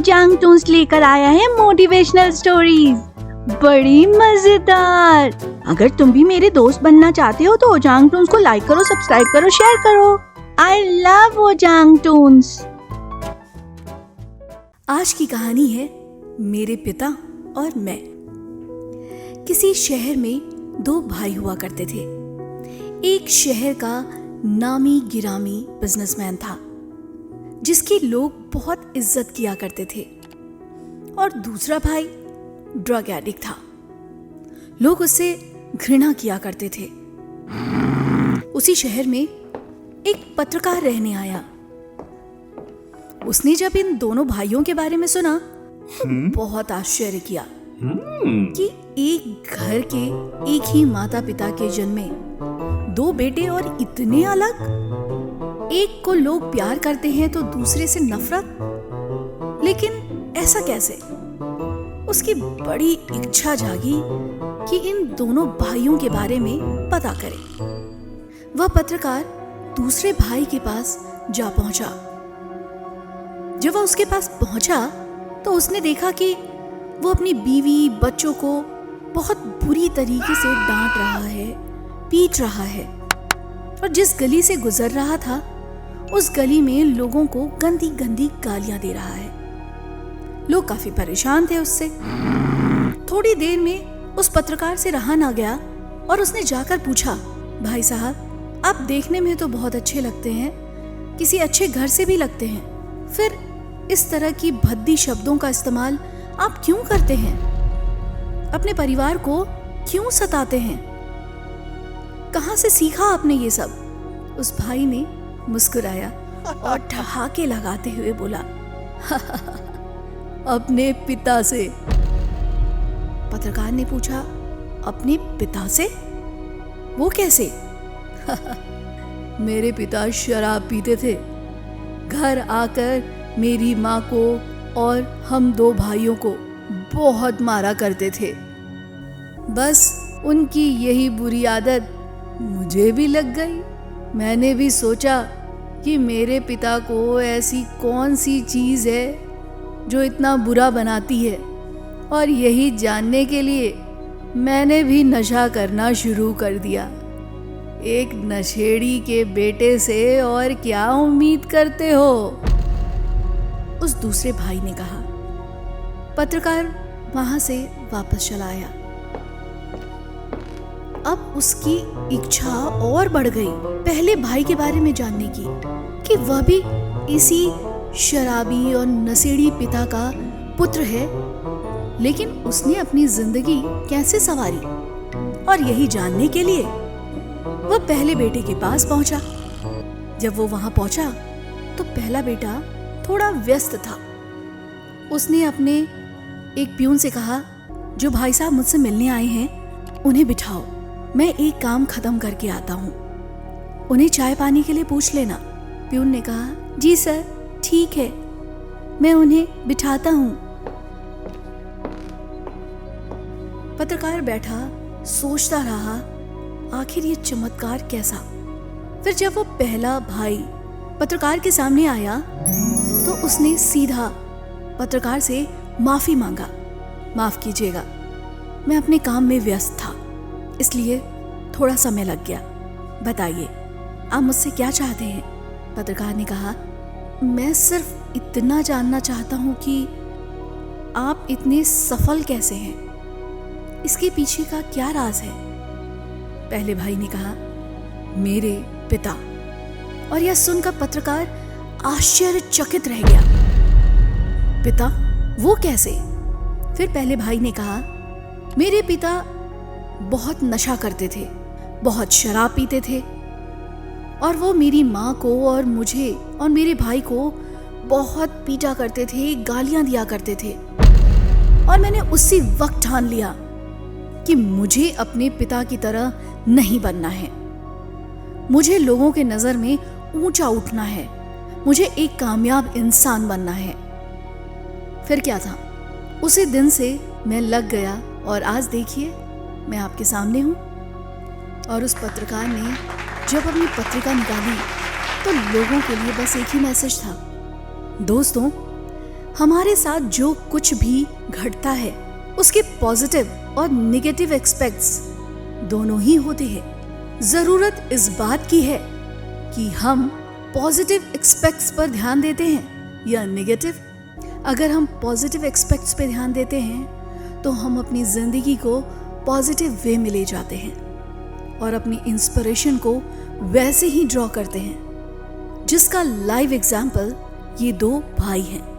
जांग Toons लेकर आया है मोटिवेशनल स्टोरीज, बड़ी मजेदार। अगर तुम भी मेरे दोस्त बनना चाहते हो तो जांग टून्स को लाइक करो, सब्सक्राइब करो, शेयर करो। I love Jang Toons. आज की कहानी है मेरे पिता और मैं। किसी शहर में दो भाई हुआ करते थे। एक शहर का नामी गिरामी बिजनेसमैन था जिसकी लोग बहुत इज्जत किया करते थे, और दूसरा भाई ड्रग एडिक्ट था। लोग उससे घृणा किया करते थे। उसी शहर में एक पत्रकार रहने आया। उसने जब इन दोनों भाइयों के बारे में सुना तो बहुत आश्चर्य किया कि एक घर के एक ही माता पिता के जन्मे दो बेटे और इतने अलग। एक को लोग प्यार करते हैं तो दूसरे से नफरत। लेकिन ऐसा कैसे? उसकी बड़ी इच्छा जागी कि इन दोनों भाइयों के बारे में पता करे। वह पत्रकार दूसरे भाई के पास जा पहुंचा। जब वह उसके पास पहुंचा तो उसने देखा कि वो अपनी बीवी बच्चों को बहुत बुरी तरीके से डांट रहा है, पीट रहा है, और जिस गली से गुजर रहा था उस गली में लोगों को गंदी गंदी गालियां दे रहा है। लोग काफी परेशान थे उससे। थोड़ी देर में उस पत्रकार से रहा ना गया और उसने जाकर पूछा, भाई साहब, आप देखने में तो बहुत अच्छे लगते हैं, किसी अच्छे घर से भी लगते हैं, फिर इस तरह की भद्दी शब्दों का इस्तेमाल आप क्यों करते हैं? अपने परिवार को क्यों सताते हैं? कहां से सीखा आपने ये सब? उस भाई ने मुस्कुराया और ठहाके लगाते हुए बोला, अपने पिता से। पत्रकार ने पूछा, अपने पिता से? वो कैसे? मेरे पिता शराब पीते थे। घर आकर मेरी माँ को और हम दो भाइयों को बहुत मारा करते थे। बस उनकी यही बुरी आदत मुझे भी लग गई। मैंने भी सोचा कि मेरे पिता को ऐसी कौन सी चीज़ है जो इतना बुरा बनाती है, और यही जानने के लिए मैंने भी नशा करना शुरू कर दिया। एक नशेड़ी के बेटे से और क्या उम्मीद करते हो? उस दूसरे भाई ने कहा। पत्रकार वहां से वापस चला आया। अब उसकी इच्छा और बढ़ गई पहले भाई के बारे में जानने की, कि वह भी इसी शराबी और नशेड़ी पिता का पुत्र है, लेकिन उसने अपनी जिंदगी कैसे संवारी। और यही जानने के लिए वह पहले बेटे के पास पहुंचा। जब वो वहां पहुंचा तो पहला बेटा थोड़ा व्यस्त था। उसने अपने एक प्यून से कहा, जो भाई साहब मुझसे मिलने आए हैं उन्हें बिठाओ, मैं एक काम खत्म करके आता हूँ, उन्हें चाय पानी के लिए पूछ लेना। प्यून ने कहा, जी सर, ठीक है, मैं उन्हें बिठाता हूँ। पत्रकार बैठा सोचता रहा, आखिर ये चमत्कार कैसा। फिर जब वो पहला भाई पत्रकार के सामने आया तो उसने सीधा पत्रकार से माफी मांगा, माफ कीजिएगा, मैं अपने काम में व्यस्त था, इसलिए थोड़ा समय लग गया। बताइए, आप मुझसे क्या चाहते हैं? पत्रकार ने कहा, मैं सिर्फ इतना जानना चाहता हूं कि आप इतने सफल कैसे हैं, इसके पीछे का क्या राज है? पहले भाई ने कहा, मेरे पिता। और यह सुनकर पत्रकार आश्चर्यचकित रह गया। पिता? वो कैसे? फिर पहले भाई ने कहा, मेरे पिता बहुत नशा करते थे, बहुत शराब पीते थे, और वो मेरी माँ को और मुझे और मेरे भाई को बहुत पीटा करते थे, गालियां दिया करते थे। और मैंने उसी वक्त ठान लिया कि मुझे अपने पिता की तरह नहीं बनना है। मुझे लोगों के नज़र में ऊंचा उठना है, मुझे एक कामयाब इंसान बनना है। फिर क्या था, उसी दिन से मैं लग गया, और आज देखिए मैं आपके सामने हूँ। और उस पत्रकार ने जब अपनी पत्रिका निकाली तो लोगों के लिए बस एक ही मैसेज था, दोस्तों, हमारे साथ जो कुछ भी घटता है उसके पॉजिटिव और नेगेटिव एस्पेक्ट्स दोनों ही होते हैं। जरूरत इस बात की है कि हम पॉजिटिव एस्पेक्ट्स पर ध्यान देते हैं या नेगेटिव। अगर हम पॉजिटिव एस्पेक्ट्स पे ध्यान देते हैं तो हम अपनी जिंदगी को पॉजिटिव वे में ले जाते हैं और अपनी इंस्पिरेशन को वैसे ही ड्रॉ करते हैं, जिसका लाइव एग्जाम्पल ये दो भाई हैं।